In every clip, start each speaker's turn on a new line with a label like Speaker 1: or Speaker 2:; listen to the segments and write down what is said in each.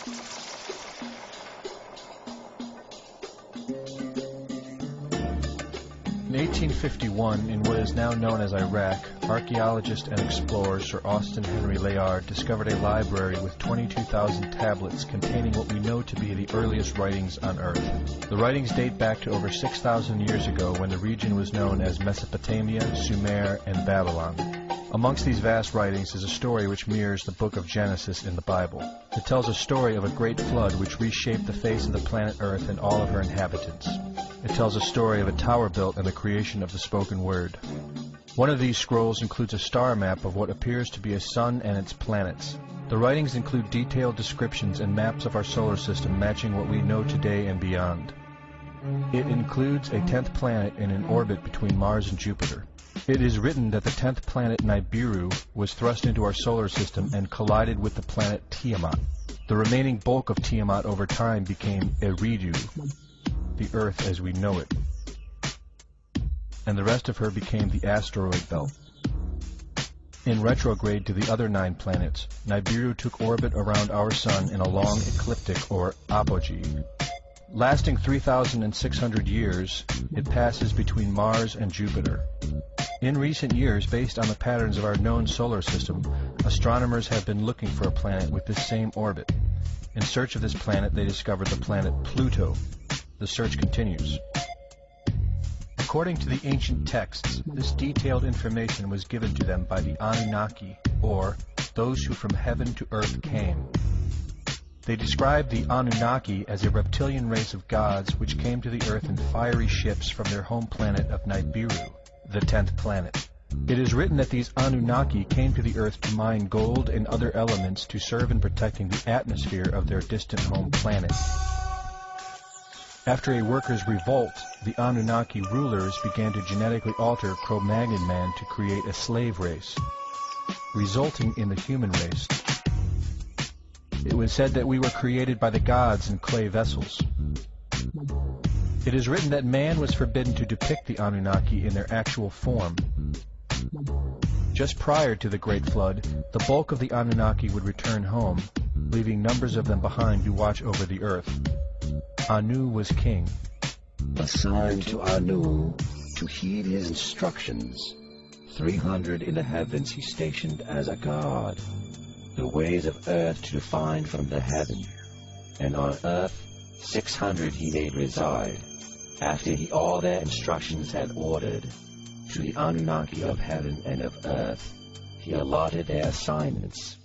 Speaker 1: In 1851, in what is now known as Iraq, archaeologist and explorer Sir Austin Henry Layard discovered a library with 22,000 tablets containing what we know to be the earliest writings on Earth. The writings date back to over 6,000 years ago when the region was known as Mesopotamia, Sumer, and Babylon. Amongst these vast writings is a story which mirrors the book of Genesis in the Bible. It tells a story of a great flood which reshaped the face of the planet Earth and all of her inhabitants. It tells a story of a tower built and the creation of the spoken word. One of these scrolls includes a star map of what appears to be a sun and its planets. The writings include detailed descriptions and maps of our solar system matching what we know today and beyond. It includes a 10th planet in an orbit between Mars and Jupiter. It is written that the 10th planet Nibiru was thrust into our solar system and collided with the planet Tiamat. The remaining bulk of Tiamat over time became Eridu, the Earth as we know it, and the rest of her became the asteroid belt. In retrograde to the other 9 planets, Nibiru took orbit around our Sun in a long ecliptic or apogee. Lasting 3,600 years, it passes between Mars and Jupiter. In recent years, based on the patterns of our known solar system, astronomers have been looking for a planet with this same orbit. In search of this planet, they discovered the planet Pluto. The search continues. According to the ancient texts, this detailed information was given to them by the Anunnaki, or those who from heaven to earth came. They described the Anunnaki as a reptilian race of gods which came to the earth in fiery ships from their home planet of Nibiru, the 10th planet. It is written that these Anunnaki came to the earth to mine gold and other elements to serve in protecting the atmosphere of their distant home planet. After a workers' revolt, the Anunnaki rulers began to genetically alter Cro-Magnon man to create a slave race, resulting in the human race. It was said that we were created by the gods in clay vessels. It is written that man was forbidden to depict the Anunnaki in their actual form. Just prior to the Great Flood, the bulk of the Anunnaki would return home, leaving numbers of them behind to watch over the earth. Anu was king.
Speaker 2: Assigned to Anu to heed his instructions. 300 in the heavens he stationed as a god. The ways of earth to define from the heaven. And on earth 600 he made reside. After he all their instructions had ordered, to the Anunnaki of heaven and of earth he allotted their assignments.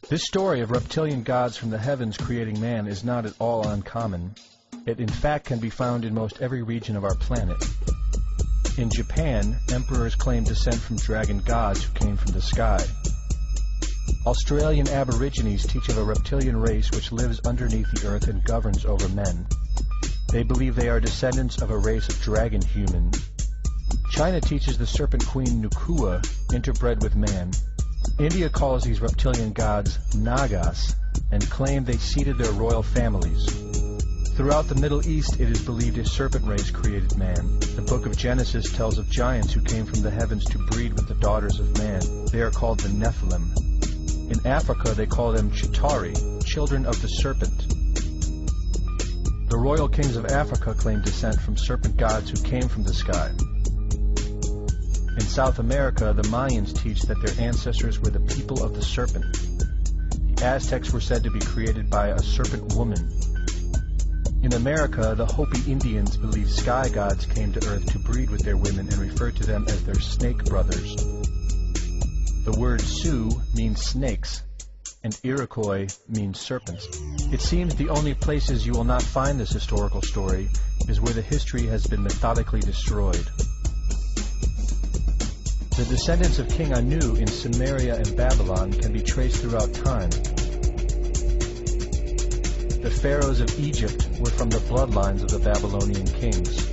Speaker 1: This story of reptilian gods from the heavens creating man is not at all uncommon. It in fact can be found in most every region of our planet. In Japan, emperors claim descent from dragon gods who came from the sky. Australian Aborigines teach of a reptilian race which lives underneath the earth and governs over men. They believe they are descendants of a race of dragon human. China teaches the serpent queen Nukua interbred with man. India calls these reptilian gods Nagas and claim they seeded their royal families. Throughout the Middle East, it is believed a serpent race created man. The book of Genesis tells of giants who came from the heavens to breed with the daughters of man. They are called the Nephilim. In Africa, they call them Chitari, children of the serpent. The royal kings of Africa claim descent from serpent gods who came from the sky. In South America, the Mayans teach that their ancestors were the people of the serpent. The Aztecs were said to be created by a serpent woman. In America, the Hopi Indians believe sky gods came to earth to breed with their women and refer to them as their snake brothers. The word Sioux means snakes, and Iroquois means serpents. It seems the only places you will not find this historical story is where the history has been methodically destroyed. The descendants of King Anu in Sumeria and Babylon can be traced throughout time. The pharaohs of Egypt were from the bloodlines of the Babylonian kings.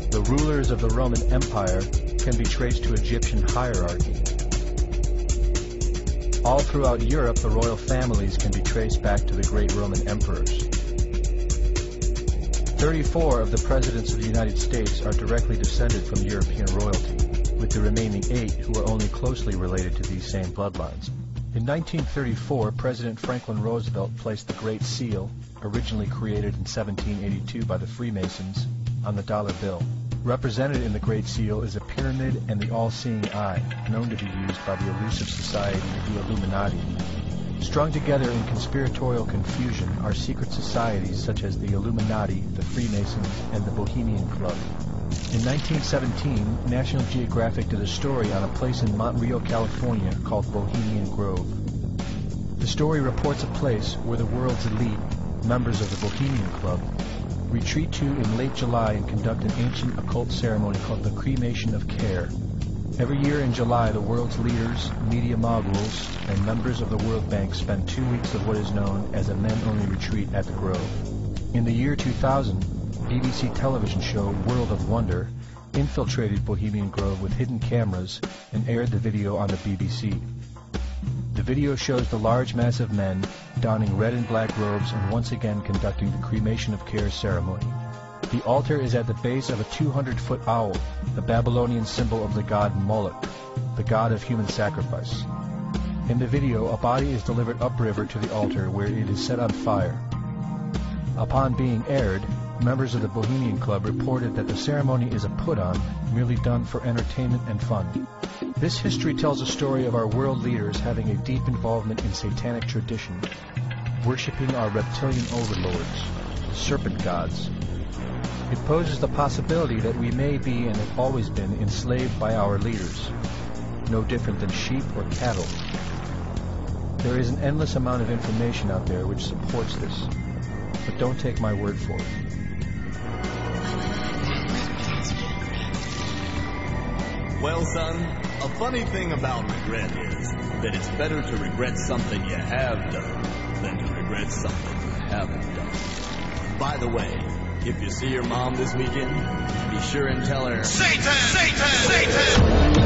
Speaker 1: The rulers of the Roman Empire can be traced to Egyptian hierarchy. All throughout Europe, the royal families can be traced back to the great Roman emperors. 34 of the presidents of the United States are directly descended from European royalty, with the remaining 8 who are only closely related to these same bloodlines. In 1934, President Franklin Roosevelt placed the Great Seal, originally created in 1782 by the Freemasons, on the dollar bill. Represented in the Great Seal is a pyramid and the all-seeing eye, known to be used by the elusive society, the Illuminati. Strung together in conspiratorial confusion are secret societies such as the Illuminati, the Freemasons, and the Bohemian Club. In 1917, National Geographic did a story on a place in Montreal, California called Bohemian Grove. The story reports a place where the world's elite, members of the Bohemian Club, retreat to in late July and conduct an ancient occult ceremony called the Cremation of Care. Every year in July, the world's leaders, media moguls, and members of the World Bank spend 2 weeks of what is known as a men-only retreat at the Grove. In the year 2000, BBC television show World of Wonder infiltrated Bohemian Grove with hidden cameras and aired the video on the BBC. The video shows the large mass of men donning red and black robes and once again conducting the Cremation of Care ceremony. The altar is at the base of a 200-foot owl, the Babylonian symbol of the god Moloch, the god of human sacrifice. In the video, a body is delivered upriver to the altar where it is set on fire. Upon being aired, members of the Bohemian Club reported that the ceremony is a put-on, merely done for entertainment and fun. This history tells a story of our world leaders having a deep involvement in satanic tradition, worshipping our reptilian overlords, serpent gods. It poses the possibility that we may be and have always been enslaved by our leaders, no different than sheep or cattle. There is an endless amount of information out there which supports this, but don't take my word for it.
Speaker 3: Well, son, a funny thing about regret is that it's better to regret something you have done than to regret something you haven't done. By the way, if you see your mom this weekend, be sure and tell her, Satan! Satan! Satan!